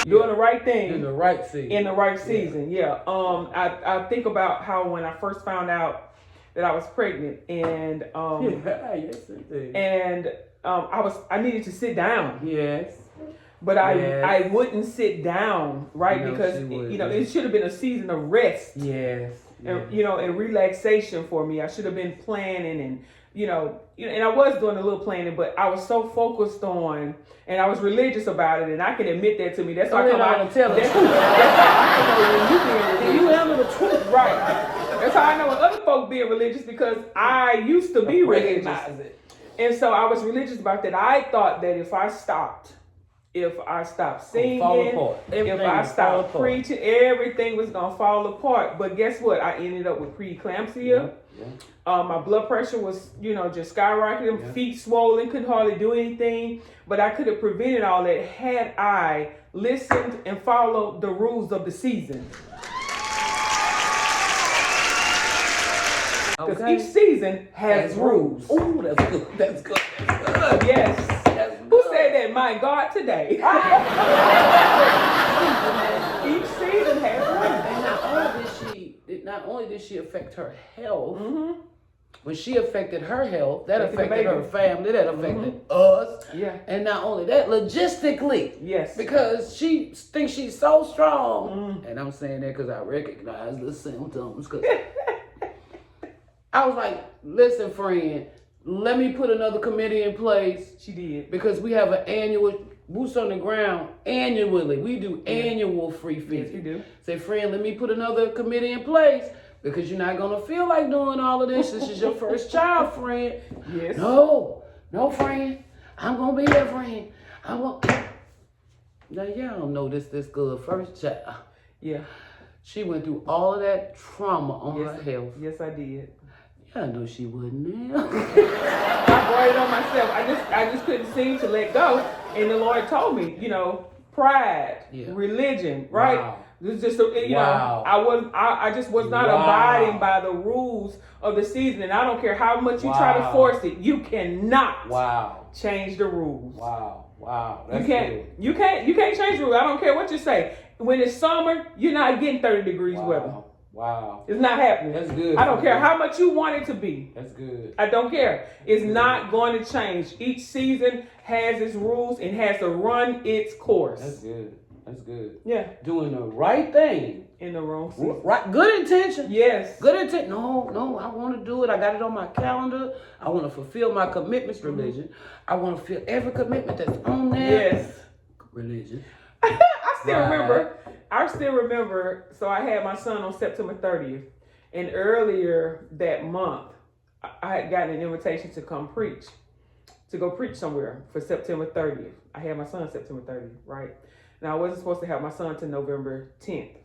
Doing the right thing. In the right season. In the right season, yeah. I think about how when I first found out that I was pregnant and yes, indeed. And I needed to sit down. Yes. But I wouldn't sit down, right? No, because it should have been a season of rest. Yes. And and relaxation for me. I should have been planning and and I was doing a little planning, but I was so focused on, and I was religious about it, and I can admit that to me. That's why I come out and tell it. That's how I know when you being religious. You handle the truth, right? That's how I know when other folk being religious, because I used to be religious, and so I was religious about that. I thought that if I stopped singing, if I stopped preaching, everything was gonna fall apart. But guess what? I ended up with preeclampsia. My blood pressure was, just skyrocketing, feet swollen, couldn't hardly do anything. But I could have prevented all that had I listened and followed the rules of the season. Because each season has rules. Oh, that's good. That's good. That's good. Yes. Who said that? My God, today. Each season has rules. And not only did she affect her health, when she affected her health, that affected her family, that affected us. Yeah. And not only that, logistically. Yes. Because she thinks she's so strong. And I'm saying that because I recognize the symptoms. Cause I was like, listen, friend, let me put another committee in place. She did. Because we have an annual, boots on the ground, annually. We do annual free fees. Yes, we do. Say, friend, let me put another committee in place because you're not going to feel like doing all of this. This is your first child, friend. Yes. No, friend. I'm going to be your friend. Now, y'all don't know this good first child. Yeah. She went through all of that trauma on her health. Yes, I did. I knew she wouldn't now. I brought it on myself. I just couldn't seem to let go. And the Lord told me, pride, religion, right? Wow. This just I just was not abiding by the rules of the season. And I don't care how much you try to force it, you cannot change the rules. Wow. You can't change the rules. I don't care what you say. When it's summer, you're not getting 30 degrees weather. Wow. It's not happening. That's good. I don't care how much you want it to be. That's good. I don't care. It's not going to change. Each season has its rules and has to run its course. That's good. That's good. Yeah. Doing the right thing. In the wrong season. Right. Good intention. Yes. Good intent. No, I want to do it. I got it on my calendar. I want to fulfill my commitments, religion. I want to fulfill every commitment that's on there. Yes. Religion. I still remember, so I had my son on September 30th. And earlier that month, I had gotten an invitation to go preach somewhere for September 30th. I had my son September 30th, right? Now, I wasn't supposed to have my son till November 10th.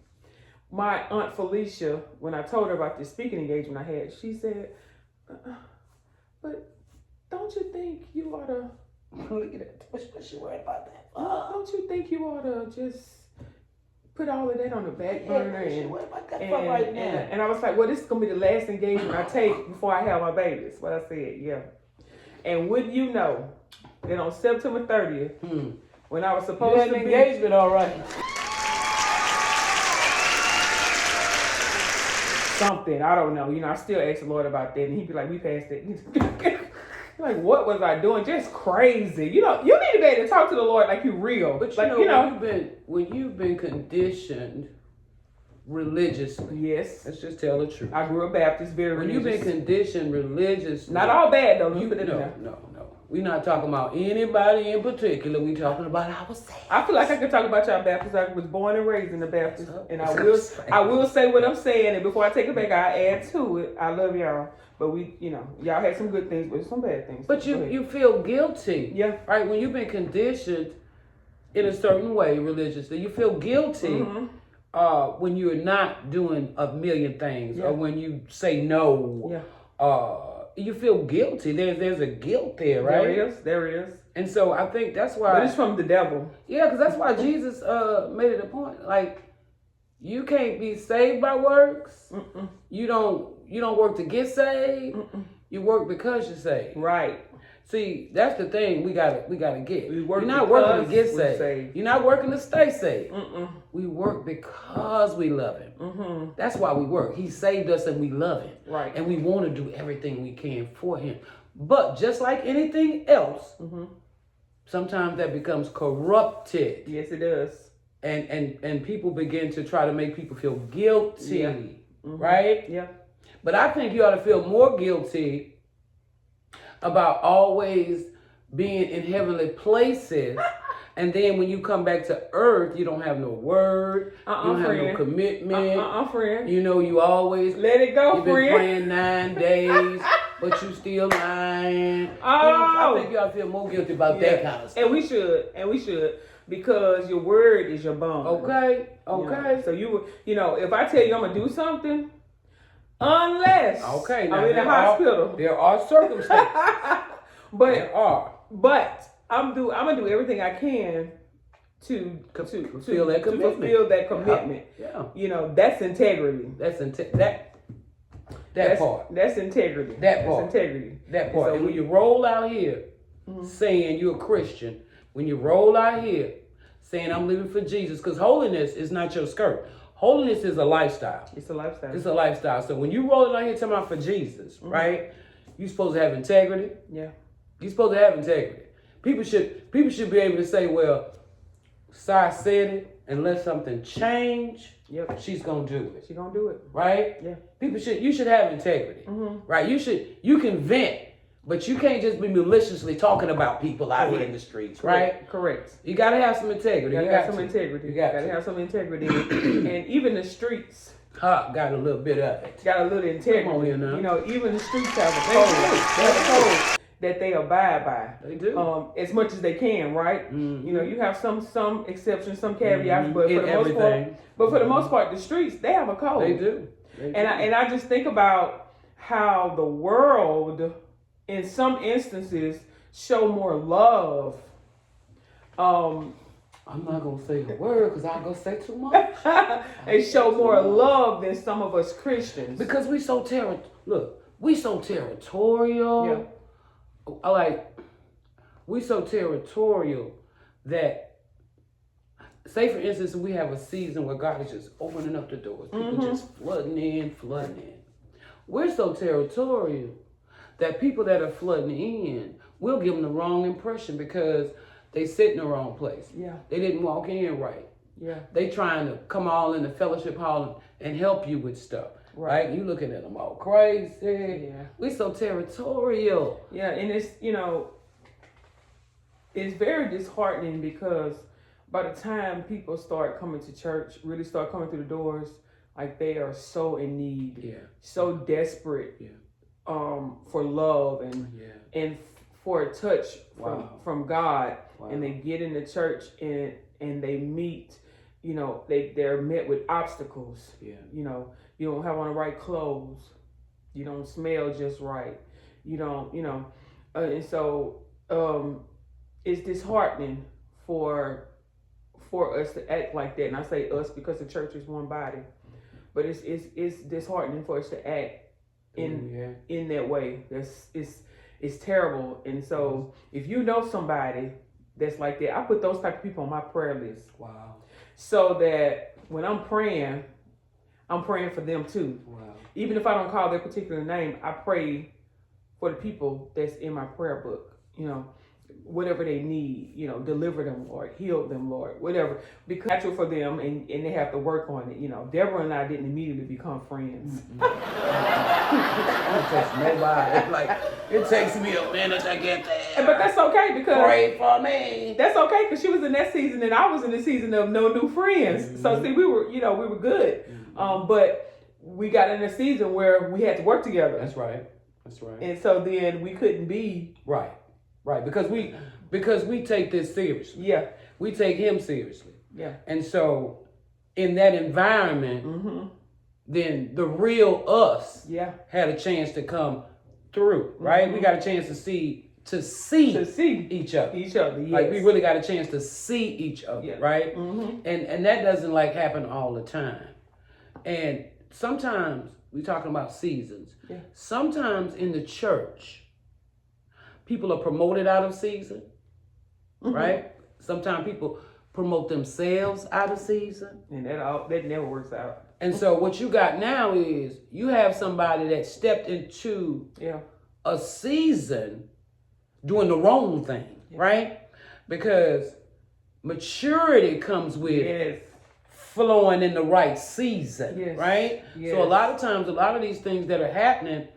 My Aunt Felicia, when I told her about this speaking engagement I had, she said, but don't you think you ought to... Look at that. What's she worried about that? Don't you think you ought to just put all of that on the back burner? And I was like, well, this is going to be the last engagement I take before I have my babies. What I said, yeah. And wouldn't you know that on September 30th, when I was supposed to be... engagement, all right. Something, I don't know. I still ask the Lord about that, and he'd be like, we passed it. Like, what was I doing? Just crazy. You need to be able to talk to the Lord like you're real. But when you've been conditioned religiously. Yes. Let's just tell the truth. I grew up Baptist, very religious. When you've been conditioned religiously. Not all bad, though. No. We're not talking about anybody in particular. We're talking about ourselves. I feel like I could talk about y'all Baptists. I was born and raised in the Baptist. And I will say what I'm saying. And before I take it back, I add to it. I love y'all. But y'all had some good things, but some bad things. But you feel guilty. Yeah. Right? When you've been conditioned in a certain way religiously, you feel guilty when you're not doing a million things or when you say no. Yeah. You feel guilty. There's a guilt there, right? There is. And so I think that's why. But it's from the devil. Yeah, because that's why Jesus made it a point. Like, you can't be saved by works. You don't work to get saved. You work because you're saved. Right. See, that's the thing we gotta get. You're not because working to get we're saved. You're not working to stay saved. Mm-mm. We work because we love him. Mm-hmm. That's why we work. He saved us and we love him. Right. And we want to do everything we can for him. But just like anything else, sometimes that becomes corrupted. Yes, it does. And people begin to try to make people feel guilty. Yeah. Right? Yeah. But I think you ought to feel more guilty about always being in heavenly places, and then when you come back to earth, you don't have no word, you don't have no commitment. Friend. You know, you always let it go, you've friend. been praying 9 days, but you still lying. Oh, I think you ought to feel more guilty about that kind of stuff. And we should, because your word is your bond. Okay. So if I tell you I'm gonna do something, unless now I'm in the hospital, there are circumstances. But I'm gonna do everything I can to fulfill that commitment. Yeah. That's integrity. That's part. That's integrity. That part. That's integrity. That part. So and when you roll out here saying you're a Christian, when you roll out here saying I'm living for Jesus, because holiness is not your skirt. Holiness is a lifestyle. It's a lifestyle. It's a lifestyle. So when you roll it out here talking about for Jesus, right? You're supposed to have integrity. Yeah. You're supposed to have integrity. People should be able to say, well, Sai said it, unless something change, she's gonna do it. She's gonna do it. Right? Yeah. You should have integrity. Right? You can vent, but you can't just be maliciously talking about people out here in the streets, right? Correct. You gotta have some integrity. You gotta have some integrity. And even the streets got a little bit of it. Got a little integrity. Come on here now. Even the streets have a code. There's a code that they abide by. They do. As much as they can, right? You have some exceptions, some caveats, but for the most part, the streets, they have a code. They do. And I just think about how the world, in some instances, show more love. I'm not gonna say the word because I'm gonna say too much. They show more love than some of us Christians because we so territorial. We so territorial that, say for instance, we have a season where God is just opening up the doors. People just flooding in. We're so territorial that people that are flooding in, we'll give them the wrong impression because they sit in the wrong place. Yeah. They didn't walk in right. Yeah. They trying to come all in the fellowship hall and help you with stuff. Right? You looking at them all crazy. Yeah. We so territorial. Yeah, and it's very disheartening because by the time people start coming to church, really start coming through the doors, like they are so in need, so desperate, for love and for a touch from God, and they get in the church and they meet, they're met with obstacles. You don't have on the right clothes, you don't smell just right, and so it's disheartening for us to act like that. And I say us because the church is one body, but it's disheartening for us to act in that way. It's terrible. And so if you know somebody that's like that, I put those type of people on my prayer list. Wow. So that when I'm praying for them too. Wow. Even if I don't call their particular name, I pray for the people that's in my prayer book. Whatever they need, deliver them, Lord, heal them, Lord, whatever. Because it's natural for them, and they have to work on it. Deborah and I didn't immediately become friends. It takes nobody. It takes me a minute to get there. But that's okay because pray for me. That's okay because she was in that season and I was in the season of no new friends. So see, we were good. But we got in a season where we had to work together. That's right. And so then we couldn't be Right, because we take this seriously. Yeah. We take him seriously. Yeah. And so in that environment, then the real us had a chance to come through, right? We got a chance to see each other. Yes. Like we really got a chance to see each other, right? And that doesn't happen all the time. And sometimes we talking about seasons. Yeah. Sometimes in the church, people are promoted out of season, right? Sometimes people promote themselves out of season. And that never works out. And so what you got now is you have somebody that stepped into a season doing the wrong thing, right? Because maturity comes with flowing in the right season, right? So a lot of times, a lot of these things that are happening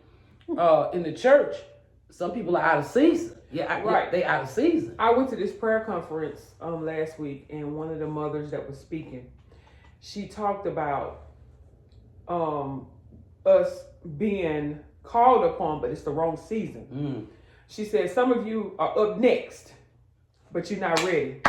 in the church, some people are out of season. They out of season. I went to this prayer conference last week, and one of the mothers that was speaking, she talked about us being called upon, but it's the wrong season. She said, some of you are up next, but you're not ready.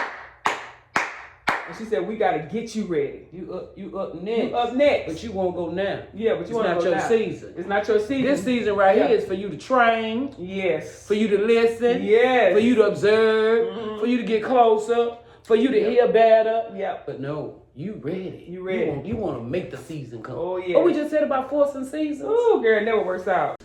And she said, we got to get you ready. You up next. You up next. But you won't go now. Yeah, but you want to go now. It's not your season. It's not your season. This season right here is for you to train. Yes. For you to listen. Yes. For you to observe. For you to get closer. For you to hear better. Yeah. But no, you ready. You ready. You want to make the season come. Oh, yeah. What we just said about forcing seasons. Oh, girl, it never works out.